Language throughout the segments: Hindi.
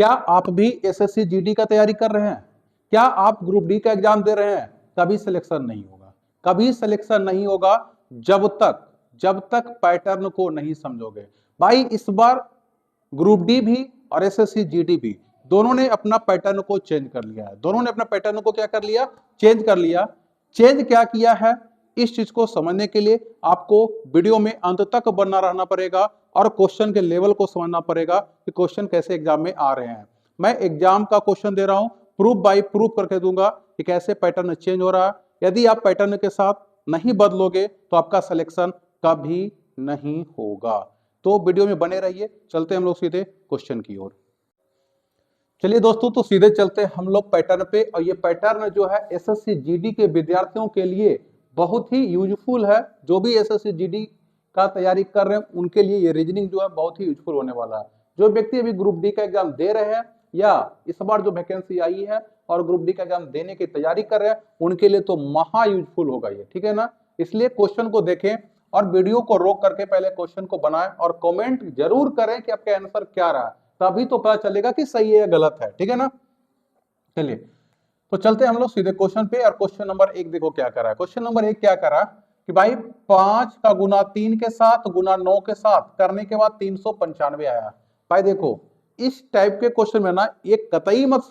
क्या आप भी एसएससी जीडी का तैयारी कर रहे हैं? क्या आप ग्रुप डी का एग्जाम दे रहे हैं? कभी सिलेक्शन नहीं होगा, कभी सिलेक्शन नहीं होगा जब तक पैटर्न को नहीं समझोगे। भाई इस बार ग्रुप डी भी और एसएससी जीडी भी दोनों ने अपना पैटर्न को चेंज कर लिया है। दोनों ने अपना पैटर्न को क्या कर लिया? चेंज कर लिया। चेंज क्या किया है, इस चीज को समझने के लिए आपको वीडियो में अंत तक बना रहना पड़ेगा और क्वेश्चन के लेवल को समझना पड़ेगा कि क्वेश्चन कैसे एग्जाम में आ रहे हैं। मैं एग्जाम का क्वेश्चन दे रहा हूं, प्रूफ बाय प्रूफ करके दूंगा कि कैसे पैटर्न चेंज हो रहा है। यदि आप पैटर्न के साथ नहीं बदलोगे तो आपका सिलेक्शन कभी नहीं होगा। तो वीडियो में बने रहिए। चलते हम लोग सीधे क्वेश्चन की ओर। चलिए दोस्तों, तो सीधे चलते हम लोग पैटर्न पे। और ये पैटर्न जो है एसएससी जीडी के विद्यार्थियों के लिए बहुत ही यूजफुल है। जो भी एसएससी जीडी का तैयारी कर रहे हैं उनके लिए ये रीजनिंग जो है बहुत ही यूजफुल होने वाला है। जो व्यक्ति अभी ग्रुप डी का एग्जाम दे रहे हैं या इस बार जो वैकेंसी आई है और ग्रुप डी का एग्जाम देने की तैयारी कर रहे हैं उनके लिए तो महा यूजफुल होगा ये, ठीक है ना। इसलिए क्वेश्चन को देखें और वीडियो को रोक करके पहले क्वेश्चन को बनाएं और कमेंट जरूर करें कि आपका आंसर क्या रहा, तभी तो पता चलेगा कि सही है या गलत है, ठीक है ना। चलिए तो चलते हैं हम लोग सीधे क्वेश्चन पे। और क्वेश्चन नंबर 1 देखो क्या करा है। क्वेश्चन नंबर 1 क्या करा कि भाई 5 का गुना 3 के साथ गुना 9 के साथ करने के बाद 395 आया। भाई देखो इस टाइप के क्वेश्चन में ना ये कतई मत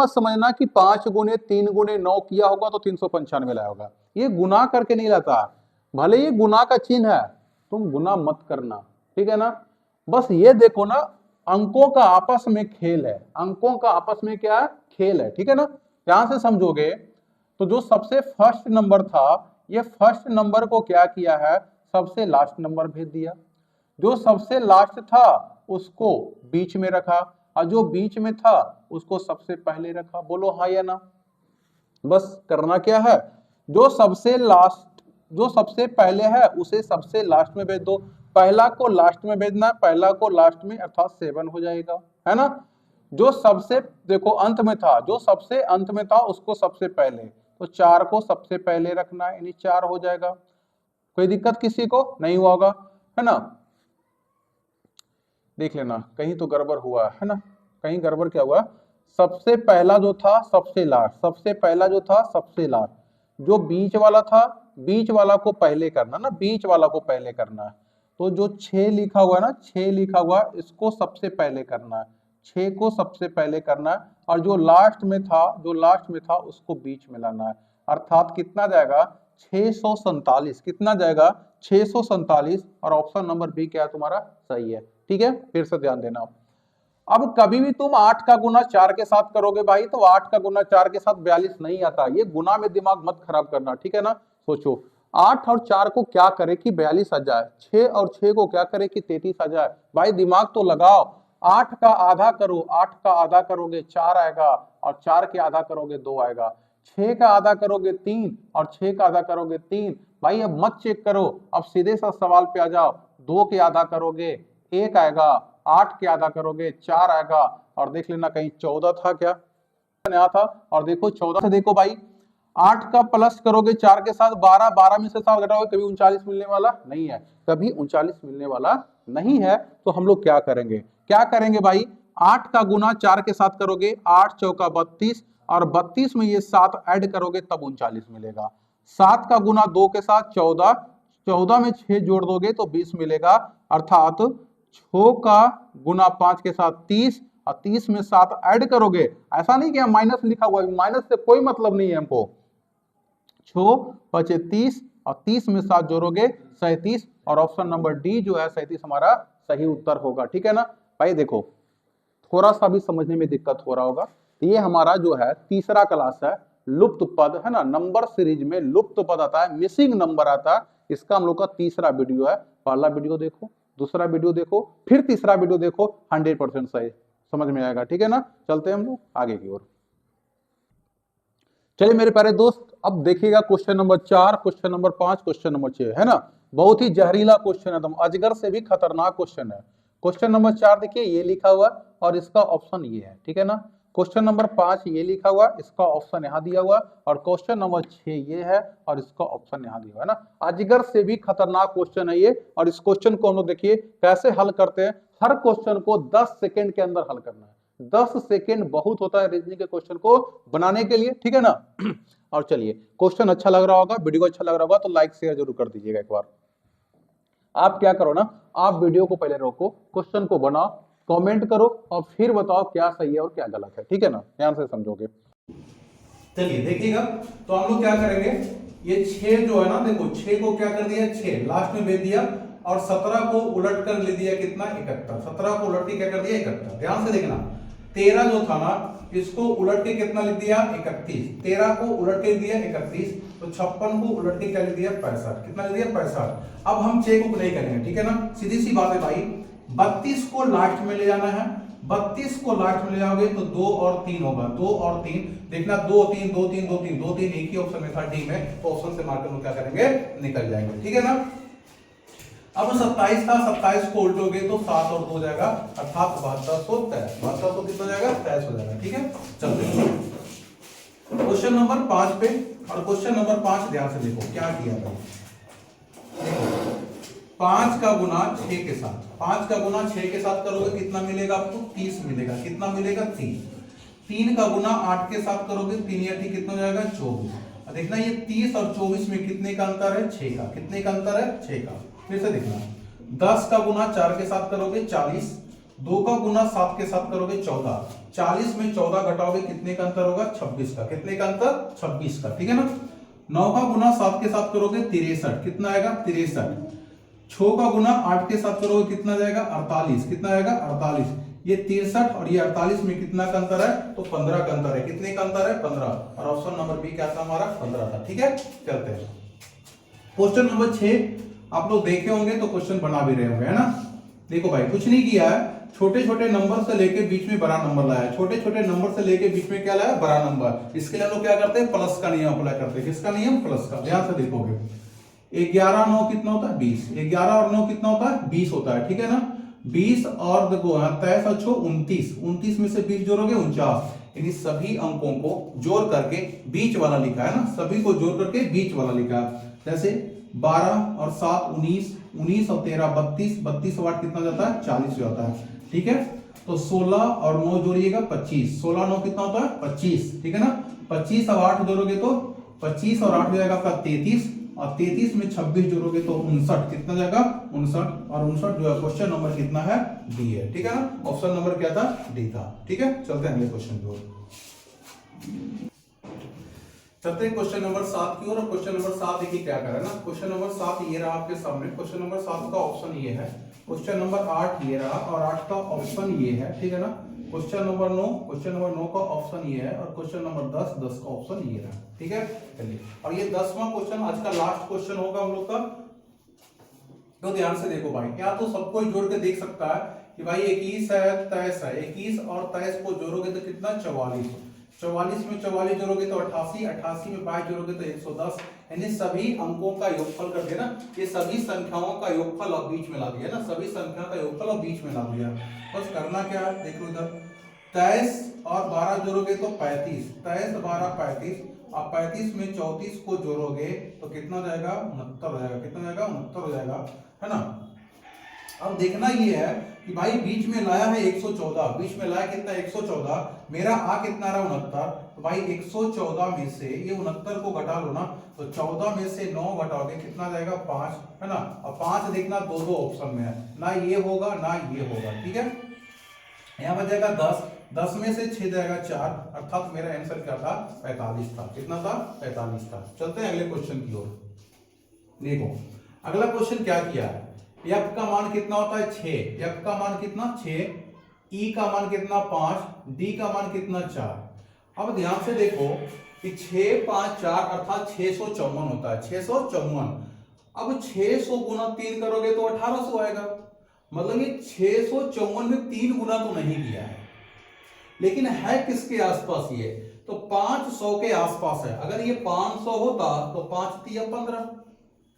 समझना कि 5 गुने 3 गुने 9 किया होगा तो 395 लाया होगा। ये गुना करके नहीं लाता, भले ये गुना का चिन्ह है, तुम गुना मत करना, ठीक है ना। बस ये देखो ना, अंकों का आपस में खेल है। अंकों का आपस में क्या खेल है, ठीक है ना। ध्यान से समझोगे तो जो सबसे फर्स्ट नंबर था, ये फर्स्ट नंबर को क्या किया है, सबसे लास्ट नंबर भेज दिया। जो सबसे लास्ट था उसको बीच में रखा और जो बीच में था उसको सबसे पहले रखा। बोलो हाँ या ना। बस करना क्या है, जो सबसे पहले है उसे सबसे लास्ट में भेज दो। पहला को लास्ट में भेजना, पहला को लास्ट में, अर्थात 7 हो जाएगा, है ना। जो सबसे देखो अंत में था, जो सबसे अंत में था उसको सबसे पहले, तो 4 को सबसे पहले रखना है, यानी 4 हो जाएगा। कोई दिक्कत किसी को नहीं हुआ होगा, है ना। देख लेना कहीं तो गड़बड़ हुआ है ना, कहीं गड़बड़ क्या हुआ। सबसे पहला जो था सबसे लास्ट, सबसे पहला जो था सबसे लास्ट, जो बीच वाला था बीच वाला को पहले करना ना, बीच वाला को पहले करना है। तो जो 6 लिखा हुआ है ना, 6 लिखा हुआ इसको सबसे पहले करना है, 6 को सबसे पहले करना है। और जो लास्ट में था उसको बीच में लाना है। अर्थात कितना जाएगा 647, कितना जाएगा 647। और ऑप्शन नंबर बी क्या है तुम्हारा, सही है, ठीक है। फिर से ध्यान देना। अब कभी भी तुम 8 का गुना 4 के साथ करोगे भाई, तो 8 का गुना 4 के साथ 42 नहीं आता। ये गुना में दिमाग मत खराब करना, ठीक है ना। सोचो 8 और 4 को क्या करे कि 42 आ जाए, 6 और 6 को क्या करे कि 33 आ जाए। भाई दिमाग तो लगाओ। 8 का आधा करो, 8 का आधा करोगे 4 आएगा, और 4 के आधा करोगे 2 आएगा। 6 का आधा करोगे 3, और 6 का आधा करोगे 3। भाई अब मत चेक करो, अब सीधे सा सवाल पे आ जाओ। 2 के आधा करोगे 1 आएगा, 8 के आधा करोगे 4 आएगा। और देख लेना कहीं 14 था क्या, नया था। और देखो 14 से देखो भाई, 8 का प्लस करोगे 4 के साथ 12, 12 में से 7 घटाओगे, कभी 39 मिलने वाला नहीं है, कभी 39 मिलने वाला नहीं है। तो हम लोग क्या करेंगे भाई, 8 का गुना 4 के साथ करोगे, 8 चौका 32, और 32 में ये 7 ऐड करोगे तब 39 मिलेगा। 7 का गुना 2 के साथ 14, 14 में 6 जोड़ दोगे तो 20 मिलेगा। अर्थात 6 का गुना 5 के साथ 30, और 30 में 7 ऐड करोगे। ऐसा नहीं कि माइनस लिखा हुआ है, माइनस से कोई मतलब नहीं है हमको। 6 बचे 30, और 30 में 7 जोड़ोगे 37, और ऑप्शन नंबर डी जो है 37 हमारा सही उत्तर होगा, ठीक है ना। भाई देखो थोड़ा सा भी समझने में दिक्कत हो रहा होगा। ये हमारा जो है तीसरा क्लास है, लुप्त पद, है ना। नंबर सीरीज में लुप्त पद आता है, मिसिंग नंबर आता है। इसका हम लोग का तीसरा वीडियो है। पहला वीडियो देखो, दूसरा वीडियो देखो, फिर तीसरा वीडियो देखो, 100% सही समझ में आएगा, ठीक है ना। चलते हैं हम लोग आगे की ओर। चलिए मेरे प्यारे दोस्त, अब देखिएगा question number 4, question number 5, question number 6, है ना। बहुत ही जहरीला क्वेश्चन है, अजगर से भी खतरनाक क्वेश्चन है। क्वेश्चन नंबर 4 देखिए ये लिखा हुआ और इसका ऑप्शन ये है, ठीक है ना। क्वेश्चन नंबर 5 ये लिखा हुआ, इसका ऑप्शन यहाँ दिया हुआ, और क्वेश्चन नंबर 6 ये है और इसका ऑप्शन यहाँ दिया हुआ है ना। अजगर से भी खतरनाक क्वेश्चन है ये। और इस क्वेश्चन को हम लोग देखिए कैसे हल करते हैं। हर क्वेश्चन को 10 सेकंड के अंदर हल करना है। 10 सेकंड बहुत होता है रीजनिंग के क्वेश्चन को बनाने के लिए, ठीक है ना। और चलिए, क्वेश्चन अच्छा लग रहा होगा, वीडियो अच्छा लग रहा होगा तो लाइक शेयर जरूर कर दीजिएगा। एक बार आप क्या करो ना, आप वीडियो को पहले रोको, क्वेश्चन को बनाओ, कमेंट करो और फिर बताओ क्या सही है और क्या गलत है, ठीक है ना, ध्यान से समझोगे। चलिए देखिएगा, तो हम लोग क्या करेंगे, ये 6 जो है ना, देखो 6 को क्या कर दिया, 6 लास्ट में भेज दिया और 17 को उलट कर ले दिया कितना, 71। 17 को उलट के क्या कर दिया, 71। ध्यान से देखना, 13 जो था ना, इसको उलट के कितना लिख दिया, 31। 13 को उलट के दिया 31, तो 56 को उलट के क्या लिख दिया, 65। कितना लिख दिया, 65। अब हम चेक बुक नहीं करेंगे, ठीक है ना, सीधी सी बात है भाई। 32 को लास्ट में ले जाना है, 32 को लास्ट में ले जाओगे तो 2 और 3 होगा, 2 और 3 देखना, 2 3 2 3 2 3 2 3 एक ही ऑप्शन में था, डी में, तो ऑप्शन से मार्कर में क्या करेंगे, निकल जाएंगे, ठीक है ना। अब 27 था, 27 को उल्टोगे तो 7 और 2 हो जाएगा, अर्थात 7223। 72 तो कितना हो जाएगा, 23 हो जाएगा, ठीक है। चलते क्वेश्चन नंबर 5 पे, और क्वेश्चन नंबर 5 ध्यान से देखो क्या किया था। 5 का गुना 6 के साथ, 5 का गुना 6 के साथ करोगे कितना मिलेगा आपको, 30 मिलेगा। कितना मिलेगा, 30। 3 का गुना 8 के साथ करोगे, 3 या 3 कितना हो जाएगा, 24। देखना ये 30 और 24 में कितने का अंतर है, 6 का। कितने का अंतर है, 6 का। फिर से देखना, 10 का गुना 4 के साथ करोगे 40, 2 का गुना 7 के साथ करोगे 14, 40 में 14 घटाओगे कितने का अंतर होगा, 26 का। कितने का अंतर, 26 का, ठीक है ना। 9 का गुना 7 के साथ करोगे 63, कितना आएगा, 63। 6 का गुना 8 के साथ करोगे कितना जाएगा, 48। कितना आएगा, 48। ये 63 और ये 48 में कितना का अंतर है, तो 15 का अंतर है। कितने का अंतर है, 15। और ऑप्शन नंबर बी क्या था हमारा, 15 था, ठीक है। चलते हैं क्वेश्चन नंबर 6। आप लोग देखे होंगे तो क्वेश्चन बना भी रहे होंगे, है ना। देखो भाई, कुछ नहीं किया है, छोटे छोटे नंबर से लेके बीच में बड़ा नंबर लाया है। छोटे छोटे नंबर से लेके बीच में क्या लाया, बड़ा नंबर। इसके लिए हम लोग क्या करते हैं, प्लस का नियम अप्लाई करते हैं। किसका नियम, प्लस का। ध्यान से देखोगे, 11 9 कितना होता है, 20। 11 और 9 कितना होता है, 20 होता है, ठीक है ना। 20 और देखो 23 और 6 29, 29 में से 20 जोड़ोगे 49। यानी सभी अंकों को जोड़ करके बीच वाला लिखा है ना, सभी को जोड़ करके बीच वाला लिखा है। जैसे 12 और 7 19, 19 और 13 32, 32 और 8 कितना जाता है, 40 जाता है, ठीक है। तो 16 और 9 जोड़िएगा 25, 16 9 कितना होता है, 25, ठीक है ना। 25 और 8 जोड़ोगे तो 25 और 8 हो जाएगा आपका 33, और 33 में 26 जोड़ोगे तो 59। कितना जाएगा, 59। और 59 जो है क्वेश्चन नंबर कितना है, डी है, ठीक है ना। ऑप्शन नंबर क्या था, डी था, ठीक है। चलते हैं अगले क्वेश्चन की ओर। चलते हैं क्वेश्चन नंबर 7 की ओर। क्वेश्चन नंबर 7 देखिए क्या कर रहा है ना, क्वेश्चन नंबर 7 ये रहा आपके सामने। क्वेश्चन नंबर 7 का ऑप्शन ये है, क्वेश्चन नंबर 8 ये रहा, और 8 का ऑप्शन ये है, ठीक है ना। क्वेश्चन नंबर 9, क्वेश्चन नंबर 9 का ऑप्शन ये है, और क्वेश्चन नंबर 10, 10 का ऑप्शन ये रहा, ठीक है। चलिए, और ये 10वां क्वेश्चन आज का लास्ट क्वेश्चन होगा हम लोग का। तो ध्यान से देखो भाई, क्या तो सबको जोड़ के देख सकता है कि भाई 21 है, 23 है, 21 और 23 को जोड़ोगे तो कितना, 44। 44 में 44 जोड़ोगे तो 88, 88 में 22 जोड़ोगे तो 110। यानी सभी अंकों का योगफल कर दिया ना, ये सभी संख्याओं का योगफल और बीच में ला दिया ना, सभी संख्या का योगफल और बीच में ला दिया। बस करना क्या है, देख लो इधर, 23 और 12 जोड़ोगे तो 35, 23 12 35, और 35 में 34 को जोड़ोगे तो कितना जाएगा, 69 हो जाएगा। कितना जाएगा, 69 हो जाएगा, है ना। अब देखना ये है कि भाई बीच में लाया है 114, बीच में लाया कितना, 114, मेरा आ कितना रहा, 69। तो भाई 114 में से ये 69 को घटा लो ना, तो 14 में से 9 घटाओगे कितना जाएगा, 5, है ना। और 5 देखना दो दो ऑप्शन में है, ना ये होगा ना ये होगा, ठीक है। यहाँ पर जाएगा 10, 10 में से 6 जाएगा 4, अर्थात मेरा आंसर क्या था, 45 था। कितना था, 45 था। चलते हैं अगले क्वेश्चन की ओर। देखो अगला क्वेश्चन क्या किया है, f का मान कितना होता है, 6, f का मान कितना, 6, e का मान कितना, 5, d का मान कितना, 4। अब ध्यान से देखो कि 6 5 4 अर्थात 654 होता है, 654। अब 600 गुना 3 करोगे तो 1800 आएगा, मतलब ये 654 में 3 गुना तो नहीं किया है, लेकिन है किसके आसपास, ये तो 500 के आसपास है। अगर ये 500 होता तो 5 तिया 15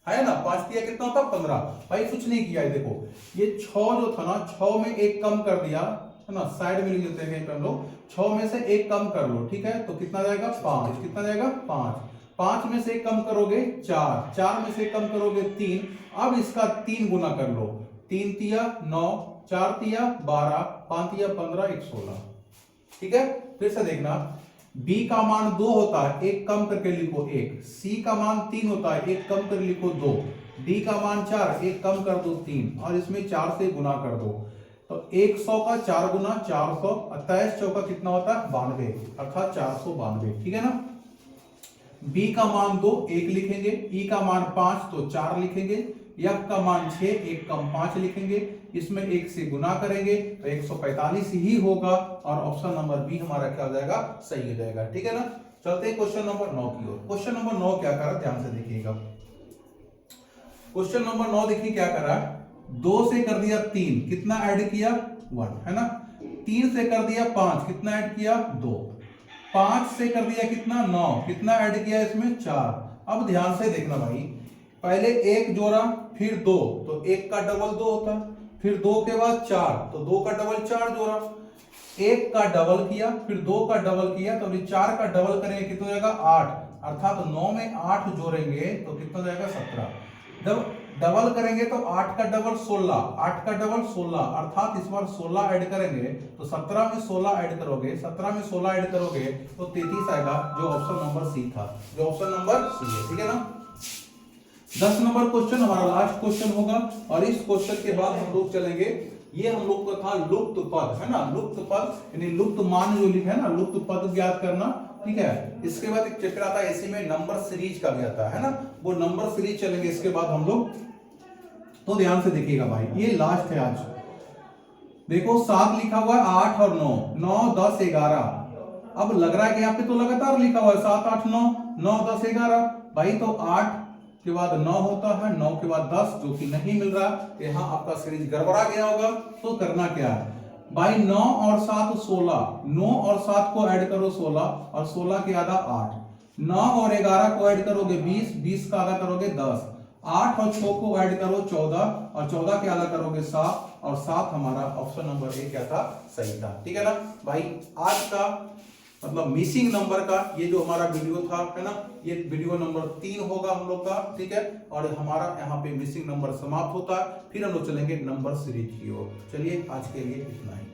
है ना, 5 तिया कितना होता, 15। भाई कुछ नहीं किया है, देखो ये 6 जो था ना, 6 में 1 कम कर दिया, है ना, साइड में लिख लेते हैं कहीं पे हम लोग, 6 में से 1 कम कर लो, ठीक है। तो कितना जाएगा, 5। कितना जाएगा, 5। 5 में से 1 कम करोगे 4, 4 में से 1 कम करोगे 3। अब इसका 3 गुना कर लो, 3 तिया 9, 4 तिया 12, 5 तिया 15, 1 16। ठीक है, फिर से देखना, b का मान 2 होता है, एक कम करके लिखो 1, c का मान 3 होता है, एक कम कर लिखो 2, d का मान 4, एक कम कर दो 3, और इसमें 4 से गुना कर दो। तो 100 का 4 गुना 400, 27 चौका कितना होता है 92, अर्थात 492। ठीक है ना। b का मान 2, 1 लिखेंगे, e का मान 5 तो 4 लिखेंगे, f का मान 6, एक कम 5 लिखेंगे, इसमें 1 से गुना करेंगे तो 145 ही होगा, और ऑप्शन नंबर बी हमारा क्या हो जाएगा, सही हो जाएगा। ठीक है ना। चलते हैं क्वेश्चन नंबर 9 की ओर। क्वेश्चन नंबर 9 क्या कर रहा है, ध्यान से देखिएगा। क्वेश्चन नंबर 9 देखिए क्या कर रहा है, 2 से कर दिया 3, कितना ऐड किया 1, है ना। 3 से कर दिया 5, कितना ऐड किया 2, 5 से कर दिया कितना 9, कितना ऐड किया इसमें 4। अब ध्यान से देखना भाई, पहले 1 जोड़ा, फिर 2, तो 1 का डबल 2 होता है, फिर 2 के बाद 4, तो 2 का डबल 4 जोड़ा, 1 का डबल किया, फिर 2 का डबल किया, तो अभी 4 का डबल करेंगे कितना हो जाएगा 8, अर्थात 9 में 8 जोड़ेंगे तो कितना हो जाएगा 17। जब डबल करेंगे तो 8 का डबल 16, 8 का डबल 16, अर्थात इस बार 16 ऐड करेंगे तो 17 में 16 ऐड करोगे, 17 में 16 ऐड करोगे तो 33 आएगा, जो ऑप्शन नंबर सी था, जो ऑप्शन नंबर सी है। ठीक है ना। 10 नंबर क्वेश्चन हमारा लास्ट क्वेश्चन होगा, और इस क्वेश्चन के बाद हम लोग चलेंगे, ये हम लोग का था लुप्त पद, है ना, लुप्त पद यानी लुप्त मान जो लिखा है ना, लुप्त पद ज्ञात करना। ठीक है, इसके बाद एक चैप्टर आता है इसी में नंबर सीरीज का भी आता है ना, वो नंबर सीरीज चलेंगे इसके बाद हम लोग। तो ध्यान से देखिएगा भाई, ये लास्ट है आज। देखो 7 लिखा हुआ है, 8 और 9, 9 10 11। अब लग रहा है कि यहाँ पे तो लगातार लिखा हुआ है 7 8 9, 9 10 11 भाई, तो 8 के बाद 9 होता है, 9 के बाद 10, जो कि नहीं मिल रहा, यहाँ आपका सीरीज गड़बड़ा गया होगा। तो करना क्या है भाई, 9 और 7 16, 9 और 7 को ऐड करो 16, और 16 के आधा 8, 9 और 11 को ऐड करोगे 20, 20 का आधा करोगे 10, 8 और 6 को ऐड करो 14, और 14 के आधा करोगे 7, और 7 हमारा ऑप्शन नंबर ए क्या था, सही था। ठीक है ना भाई, आज का मतलब मिसिंग नंबर का ये जो हमारा वीडियो था, है ना, ये वीडियो नंबर 3 होगा हम लोग का। ठीक है, और हमारा यहाँ पे मिसिंग नंबर समाप्त होता है, फिर हम लोग चलेंगे नंबर सीरीज की ओर। चलिए आज के लिए इतना ही।